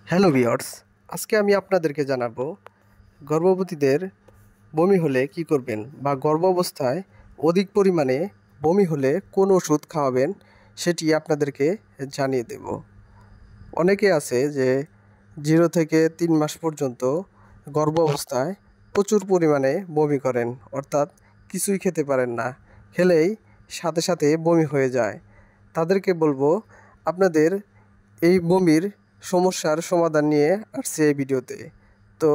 Hello viewers, আজকে আমি আপনাদেরকে জানাবো গর্ভবতীদের বমি হলে কি করবেন বা গর্ভাবস্থায় অধিক পরিমাণে বমি হলে কোন ওষুধ খাওয়াবেন সেটি আপনাদেরকে জানিয়ে দেব। অনেকে আছে যে 0 থেকে 3 মাস পর্যন্ত গর্ভাবস্থায় প্রচুর পরিমাণে বমি করেন, অর্থাৎ কিছুই খেতে পারেন না, খেলেই সাথে সাথে বমি হয়ে যায়। তাদেরকে বলবো আপনাদের এই বমির সমস্যার সমাধান নিয়ে আসছে এই ভিডিওতে। তো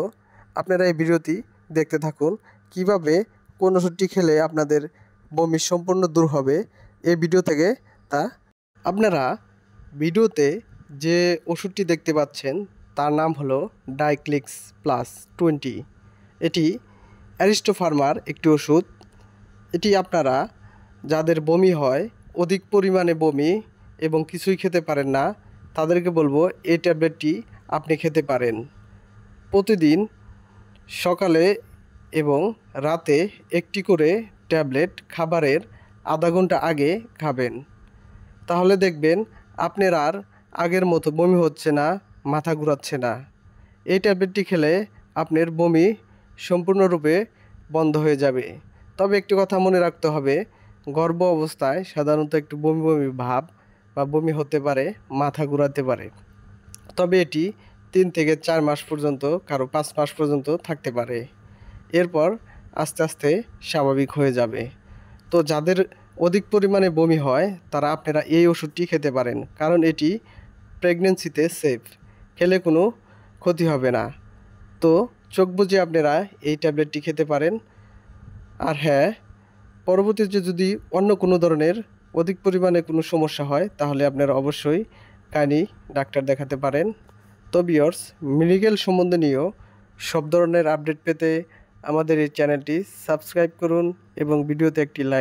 আপনারা এই ভিডিওটি দেখতে থাকুন, কিভাবে কোন ওষুধটি খেলে আপনাদের বমি সম্পূর্ণ দূর হবে এই ভিডিও থেকে তা। আপনারা ভিডিওতে যে ওষুধটি দেখতে পাচ্ছেন তার নাম হলো ডাইক্লিক্স প্লাস 20। এটি অ্যারিস্টো ফার্মার একটি ওষুধ। এটি আপনারা যাদের বমি হয়, অধিক পরিমাণে বমি এবং কিছুই খেতে পারেন না, তাদেরকে বলবো এই ট্যাবলেটটি আপনি খেতে পারেন। প্রতিদিন সকালে এবং রাতে একটি করে ট্যাবলেট খাবারের আধা ঘন্টা আগে খাবেন। তাহলে দেখবেন আপনার আর আগের মতো বমি হচ্ছে না, মাথা ঘুরাচ্ছে না। এই ট্যাবলেটটি খেলে আপনার বমি সম্পূর্ণরূপে বন্ধ হয়ে যাবে। তবে একটি কথা মনে রাখতে হবে, গর্ভ অবস্থায় সাধারণত একটু বমি বমি ভাব বা বমি হতে পারে, মাথা ঘুরাতে পারে। তবে এটি 3 থেকে 4 মাস পর্যন্ত, কারো 5 মাস পর্যন্ত থাকতে পারে। এরপর আস্তে আস্তে স্বাভাবিক হয়ে যাবে। তো যাদের অধিক পরিমাণে বমি হয় তারা আপনারা এই ওষুধটি খেতে পারেন, কারণ এটি প্রেগনেন্সিতে সেফ, খেলে কোনো ক্ষতি হবে না। তো চোখ বুজে আপনারা এই ট্যাবলেটটি খেতে পারেন। আর হ্যাঁ, পরবর্তীতে যদি অন্য কোনো ধরনের অধিক পরিমাণে কোনো সমস্যা হয় তাহলে আপনারা অবশ্যই কাইনি ডাক্তার দেখাতে পারেন। তো ভিউয়ার্স, মেডিকেল সম্বন্ধে নিয়েও সব ধরনের আপডেট পেতে আমাদের এই চ্যানেলটি সাবস্ক্রাইব করুন এবং ভিডিওতে একটি লাইক